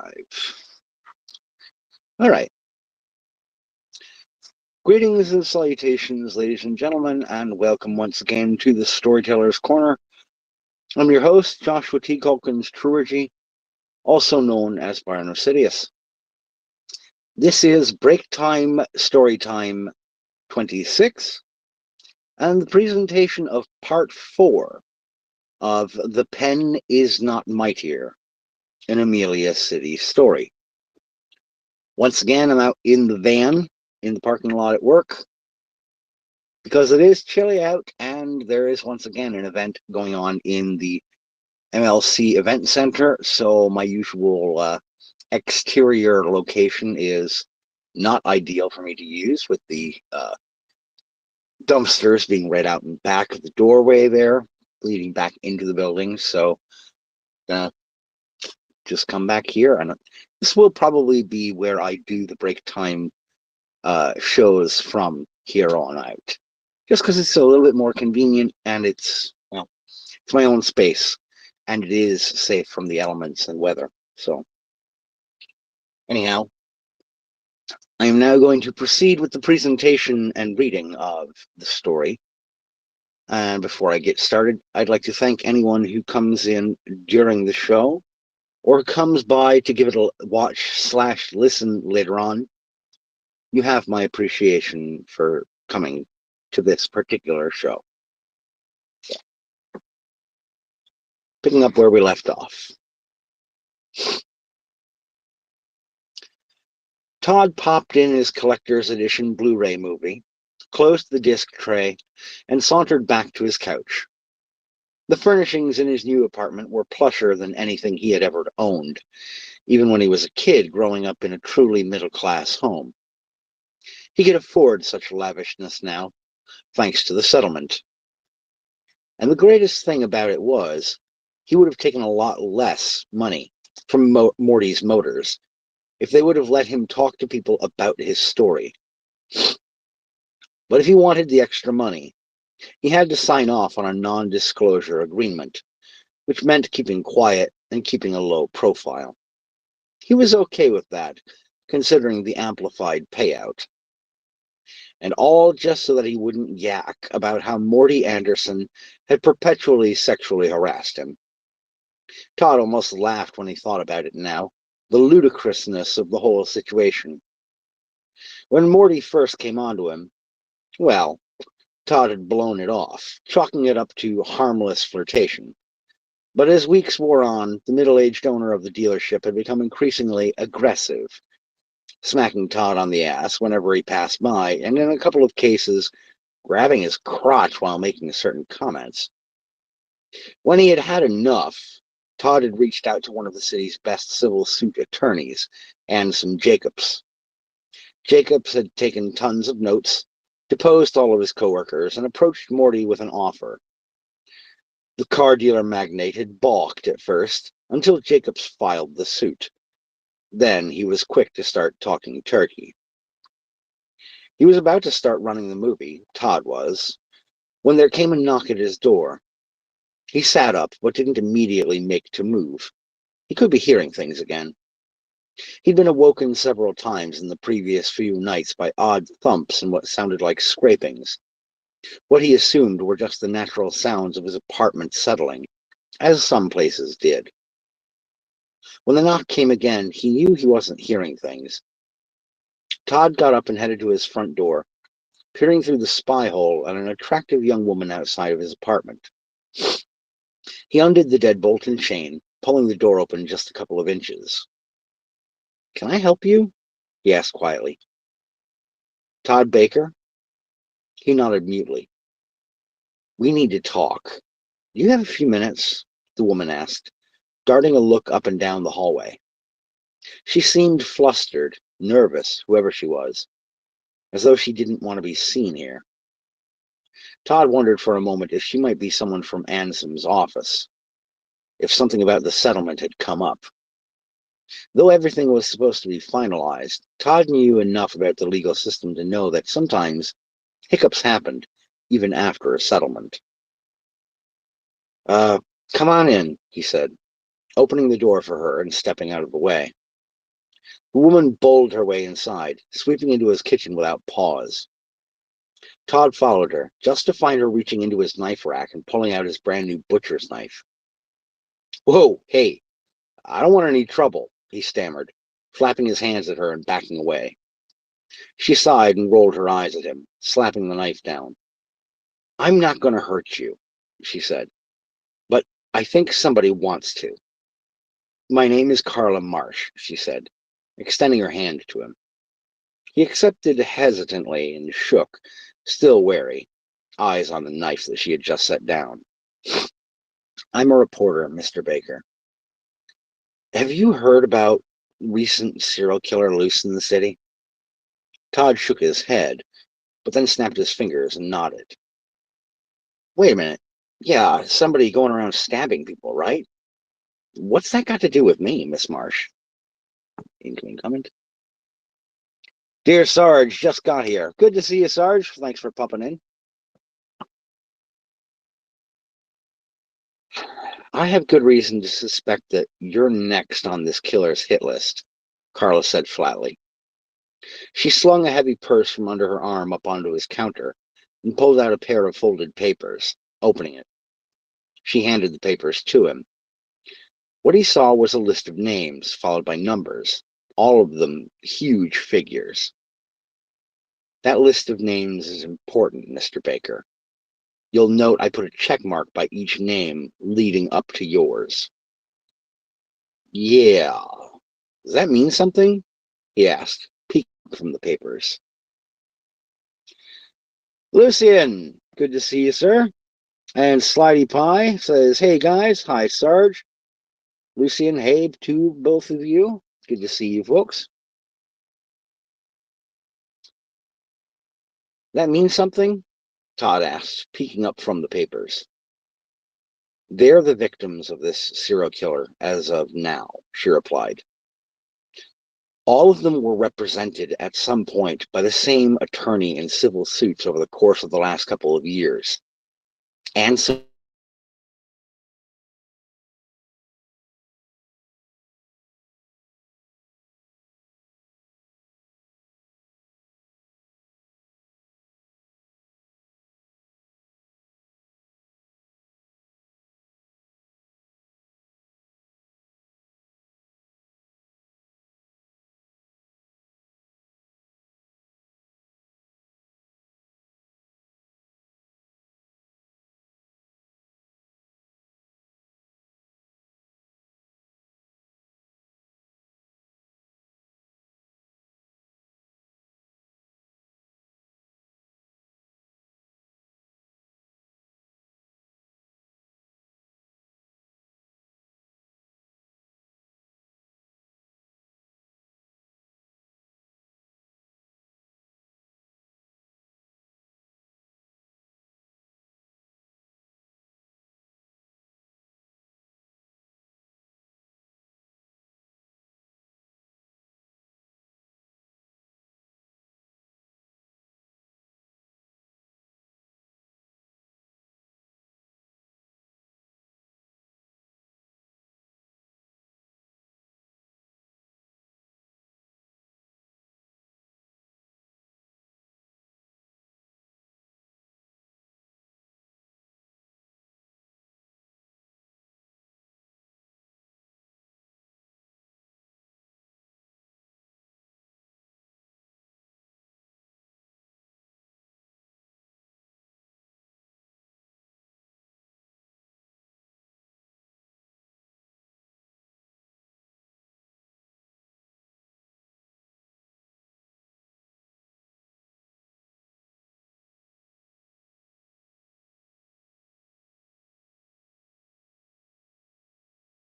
live. All right. Greetings and salutations, ladies and gentlemen, and welcome once again to the Storyteller's Corner. I'm your host, Joshua T. Culkin's Truergy, also known as Baron Sidious. This is Break Time Storytime 26, and the presentation of Part 4 of The Pen is Not Mightier, an Amelia City Story. Once again, I'm out in the van in the parking lot at work because it is chilly out and there is once again an event going on in the MLC Event Center. So my usual exterior location is not ideal for me to use, with the dumpsters being right out in back of the doorway there, leading back into the building. So just come back here, and this will probably be where I do the break time shows from here on out, just because it's a little bit more convenient and it's my own space and it is safe from the elements and weather. So anyhow, I am now going to proceed with the presentation and reading of the story. And before I get started, I'd like to thank anyone who comes in during the show or comes by to give it a watch/listen later on. You have my appreciation for coming to this particular show. Picking up where we left off. Todd popped in his collector's edition Blu-ray movie, closed the disc tray, and sauntered back to his couch. The furnishings in his new apartment were plusher than anything he had ever owned, even when he was a kid growing up in a truly middle-class home. He could afford such lavishness now, thanks to the settlement. And the greatest thing about it was, he would have taken a lot less money from Morty's Motors if they would have let him talk to people about his story. But if he wanted the extra money, he had to sign off on a non-disclosure agreement, which meant keeping quiet and keeping a low profile. He was okay with that, considering the amplified payout. And all just so that he wouldn't yak about how Morty Anderson had perpetually sexually harassed him. Todd almost laughed when he thought about it now, the ludicrousness of the whole situation. When Morty first came onto him, well, Todd had blown it off, chalking it up to harmless flirtation. But as weeks wore on, the middle-aged owner of the dealership had become increasingly aggressive, smacking Todd on the ass whenever he passed by, and in a couple of cases, grabbing his crotch while making certain comments. When he had had enough, Todd had reached out to one of the city's best civil suit attorneys, Anson Jacobs. Jacobs had taken tons of notes, deposed all of his coworkers, and approached Morty with an offer. The car dealer magnate had balked at first, until Jacobs filed the suit. Then he was quick to start talking turkey. He was about to start running the movie, Todd was, when there came a knock at his door. He sat up, but didn't immediately make to move. He could be hearing things again. He'd been awoken several times in the previous few nights by odd thumps and what sounded like scrapings. What he assumed were just the natural sounds of his apartment settling, as some places did. When the knock came again, he knew he wasn't hearing things. Todd got up and headed to his front door, peering through the spy hole at an attractive young woman outside of his apartment. He undid the deadbolt and chain, pulling the door open just a couple of inches. "Can I help you?" he asked quietly. "Todd Baker?" He nodded mutely. "We need to talk. Do you have a few minutes?" the woman asked, darting a look up and down the hallway. She seemed flustered, nervous, whoever she was, as though she didn't want to be seen here. Todd wondered for a moment if she might be someone from Ansom's office, if something about the settlement had come up. Though everything was supposed to be finalized, Todd knew enough about the legal system to know that sometimes hiccups happened, even after a settlement. Come on in," he said, opening the door for her and stepping out of the way. The woman bowled her way inside, sweeping into his kitchen without pause. Todd followed her, just to find her reaching into his knife rack and pulling out his brand new butcher's knife. Whoa, hey, I don't want any trouble, he stammered, flapping his hands at her and backing away. She sighed and rolled her eyes at him, slapping the knife down. I'm not going to hurt you, she said, but I think somebody wants to. My name is Carla Marsh, she said, extending her hand to him. He accepted hesitantly and shook, still wary, eyes on the knife that she had just set down. I'm a reporter, Mr. Baker. Have you heard about recent serial killer loose in the city? Todd shook his head, but then snapped his fingers and nodded. Wait a minute. Yeah, somebody going around stabbing people, right? What's that got to do with me, Miss Marsh? Incoming comment. Dear Sarge, just got here. Good to see you, Sarge. Thanks for popping in. I have good reason to suspect that you're next on this killer's hit list, Carla said flatly. She slung a heavy purse from under her arm up onto his counter and pulled out a pair of folded papers, opening it. She handed the papers to him. What he saw was a list of names, followed by numbers, all of them huge figures. That list of names is important, Mr. Baker. You'll note I put a check mark by each name leading up to yours. Yeah. Does that mean something? He asked, peeking from the papers. Lucian, good to see you, sir. And Slidey Pie says, hey guys, hi Sarge. Lucian, hey to both of you. Good to see you folks. That means something? Todd asked, peeking up from the papers. They're the victims of this serial killer as of now, she replied. All of them were represented at some point by the same attorney in civil suits over the course of the last couple of years. And some